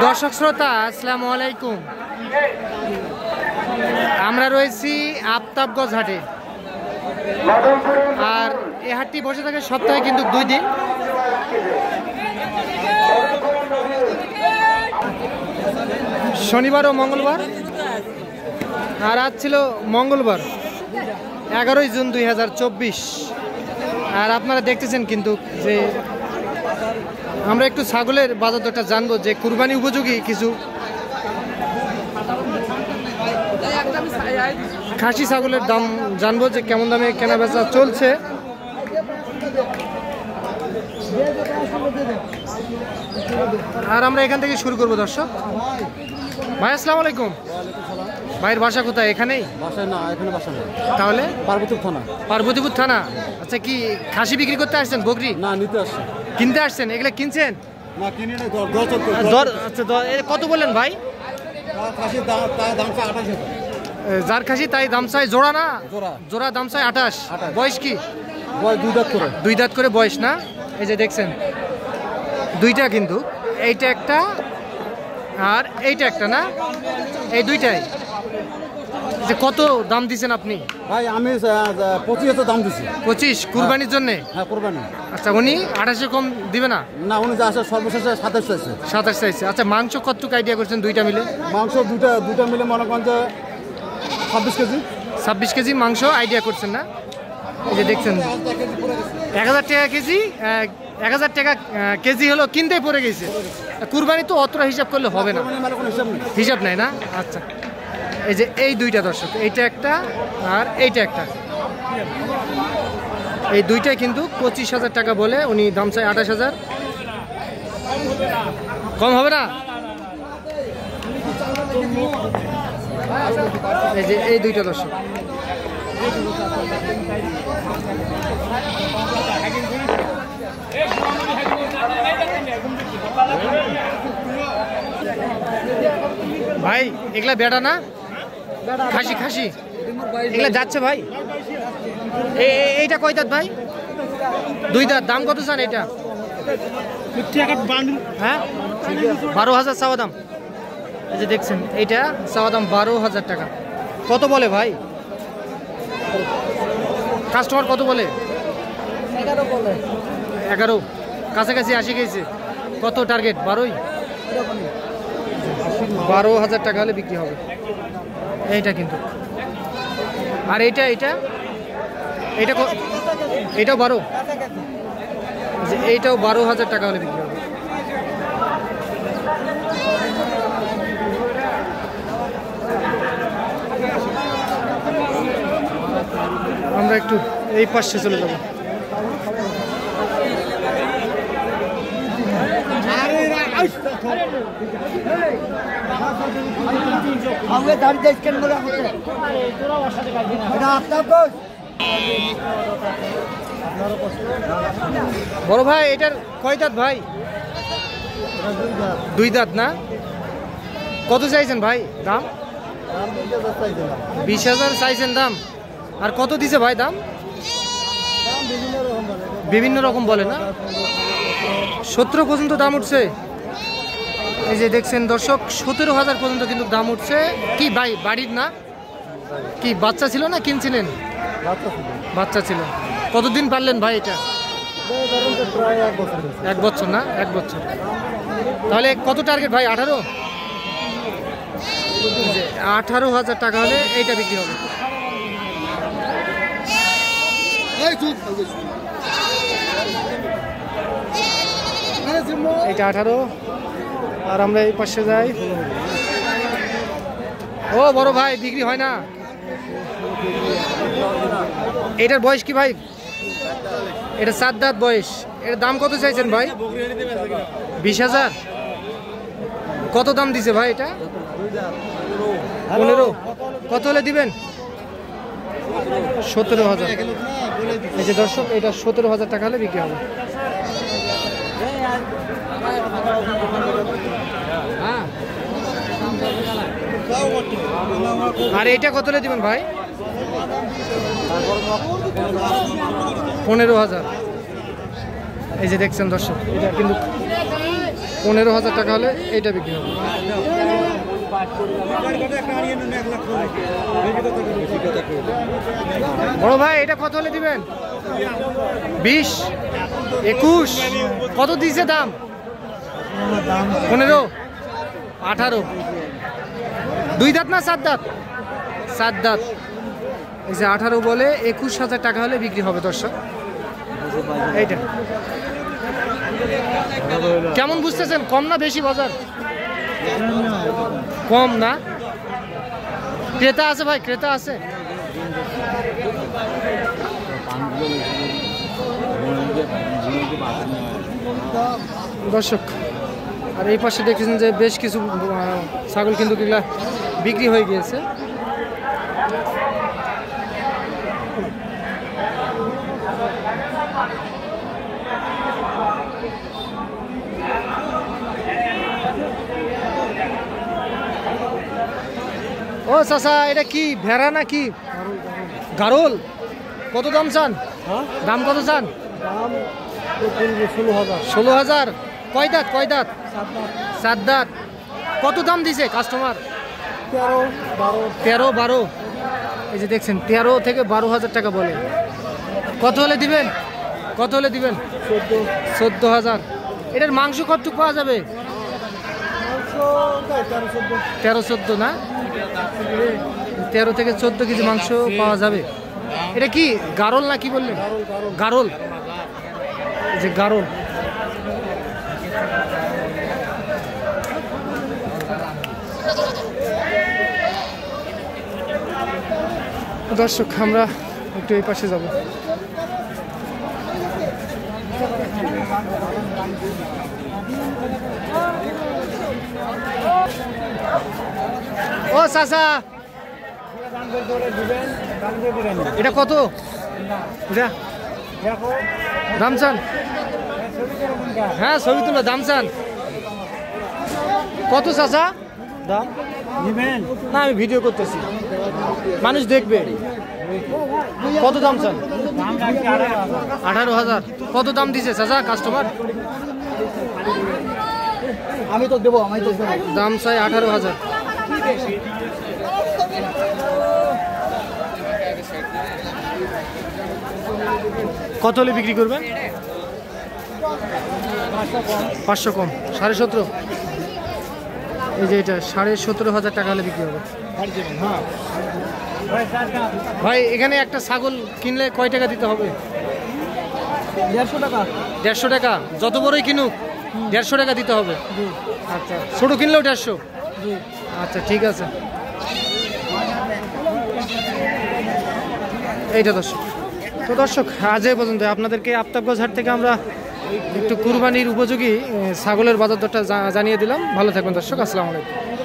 দর্শক শ্রোতা আসসালামু আলাইকুম। আমরা রয়েছি আফতাবগঞ্জ হাটে, আর এই হাটটি বসে থাকে সপ্তাহে কিন্তু 2 দিন। শনিবার ও মঙ্গলবার, আর আজ ছিল মঙ্গলবার 11 জুন 2024। আর আপনারা দেখতেছেন কিন্তু যে আমরা একটু ছাগলের বাজার দরটা জানবো, যে কুরবানি উপযোগী কিছু খাসি ছাগলের দাম জানবো, যে কেমন দামে কেনা বেচা চলছে। আর আমরা এখান থেকে শুরু করবো। দর্শক ভাই আসসালামু আলাইকুম। ভাইয়ের বাসা কোথায়? এখানেই? তাহলে পার্বতীপুর থানা। পার্বতীপুর থানা। আচ্ছা, কি খাসি বিক্রি করতে আসছেন? বকরি না, নিতে আসছে। কিনতে আসছেন? এগুলা কিনছেন? না, কিনে নাই। আচ্ছা, কত বললেন ভাই? খাসির দাম 28,000। যার খাসি তাই দাম চাই। জোড়া না? জোড়া দাম চাই 28। বয়স কি? বয়স 2 দাঁত করে। 2 দাঁত করে বয়স না? এই যে দেখছেন দুইটা, কিন্তু এইটা একটা আর এইটা একটা না? এই দুইটাই। যে কত দাম দিচ্ছেন আপনি? ভাই আমি 25,000 দাম দিচ্ছি। 25 কুরবানির জন্য? হ্যাঁ, কুরবানি। আচ্ছা, উনি 28 কম দিবে না? না, উনি যা আছে সর্বশেষে 27 চাইছে। 27 চাইছে। আচ্ছা, মাংস কতটুকু আইডিয়া করছেন দুইটা মিলে? মাংস দুইটা মিলে মনে করেন যে 26 কেজি। 26 কেজি মাংস আইডিয়া করছেন না? এই যে দেখছেন 1000 টাকা কেজি। 1000 টাকা কেজি হলো কিনতেই পড়ে গেছে। কুরবানি তো অতটা হিসাব করলে হবে না, হিসাব নাই না? আচ্ছা, এই যে এই দুইটা দর্শক, এইটা একটা আর এইটা একটা, এই দুইটাই কিন্তু 25,000 টাকা বলে উনি দাম চাই 28,000। কম হবে না? এই যে এই দুইটা দর্শক, ভাই এগুলা বেটা না? খাসি খাসি এগুলা যাচ্ছে ভাই? এইটা কয় দাঁত ভাই? 2 দাঁত। দাম কত চান এটা? হ্যাঁ, 12,000 চাওয়া দাম। এই যে দেখছেন এইটা চাওয়া দাম 12,000 টাকা। কত বলে ভাই কাস্টমার? কত বলে? 11। কাছাকাছি আসে গেছে। কত টার্গেট? 12ই? 12,000 টাকা হলে বিক্রি হবে এইটা কিন্তু। আর এইটা এইটা এইটা এইটাও 12। এইটাও 12,000 টাকা হলে বিক্রি হবে। আমরা একটু এই পাশে চলে যাব। বড় ভাই এটার কয় দাঁত ভাই? 2 দাঁত না? কত চাইছেন ভাই দাম? 20,000 চাইছেন দাম। আর কত দিছে ভাই দাম? বিভিন্ন রকম বলে না? 17 পর্যন্ত দাম উঠছে। এই যে দেখছেন দর্শক, 17,000 পর্যন্ত কিন্তু দাম উঠছে। কি ভাই বাড়ির না? কি বাচ্চা ছিল না কিনছিলেন? বাচ্চা ছিল। কতদিন পারলেন ভাই এটা? 1 বছর না? 1 বছর। তাহলে কত টার্গেট ভাই? 18? 18,000 টাকা হলে এইটা বিক্রি হবে। এটা 18। আর আমরা এই পাশে যাই। ও বড় ভাই বিক্রি হয় না? এটার বয়স কি ভাই? এটা 7 দাঁত বয়স। এটার দাম কত চাইছেন ভাই? 20,000। কত দাম দিছে ভাই এটা? 15। কত হলে দিবেন? 17,000। এই যে দর্শক, এটা 17,000 টাকা হলে বিক্রি হবে। আর এইটা কত হলে দিবেন ভাই? 15,000। এই যে দেখছেন দর্শক, এটা কিন্তু 15,000 টাকা হলে এইটা বিক্রি হবে। বড় ভাই এটা কত হলে দিবেন? 20, 21, কত দিয়েছে দাম? 15, 18, 2 দাঁত না 4 দাঁত? 4 দাঁত। এই যে 18 বলে 21,000 টাকা হলে বিক্রি হবে দর্শক। এইটা কেমন বুঝতেছেন, কম না বেশি বাজার? কম না? ক্রেতা আছে ভাই, ক্রেতা আছে? দর্শক আর এই পাশে দেখেছেন যে বেশ কিছু ছাগল কিন্তু এগুলা বিক্রি হয়ে গিয়েছে। ও চাচা এটা কি ভেড়া নাকি গারল? কত দাম চান? দাম কত চান? 16,000। কয় দাঁত? কয় দাঁত? 4 দাঁত। কত দাম দিছে কাস্টমার? 13, 12। এই যে দেখছেন 13 থেকে 12,000 টাকা বলে। কত হলে দিবেন? কত হলে দিবেন? 14,000। এটার মাংস কতটুকু পাওয়া যাবে? 13-14 না? 13 থেকে 14 কেজি মাংস পাওয়া যাবে। এটা কি গারল না কি বললেন? গারল। এই যে গারল। দর্শক আমরা একটু এই পাশে যাব। ও চাচা এটা কত? এটা দাম চান? হ্যাঁ ছবি তুলো, দাম চান কত চাচা? দাম না, আমি ভিডিও করতেছি, মানুষ দেখবে। কত দাম চান? 18,000। কত দাম দিছে চাচা কাস্টমার? আমি তো দেবো, আমি তো দাম চাই 18,000। কত হলে বিক্রি করবেন? 500 কম। 17.5। এই যে এটা 17,500 টাকা হলে বিক্রি হবে। ভাই এখানে একটা ছাগল কিনলে কয় টাকা দিতে হবে? 150 টাকা। 150 টাকা? যত বড়ই কিনুক 150 টাকা দিতে হবে? আচ্ছা, ছোট কিনলেও 150? আচ্ছা ঠিক আছে। এইটা দর্শক। তো দর্শক আজ এই পর্যন্ত। আপনাদেরকে আফতাবগঞ্জ হাট থেকে আমরা একটু কুরবানির উপযোগী ছাগলের বাজার দরটা জানিয়ে দিলাম। ভালো থাকবেন দর্শক, আসসালামু আলাইকুম।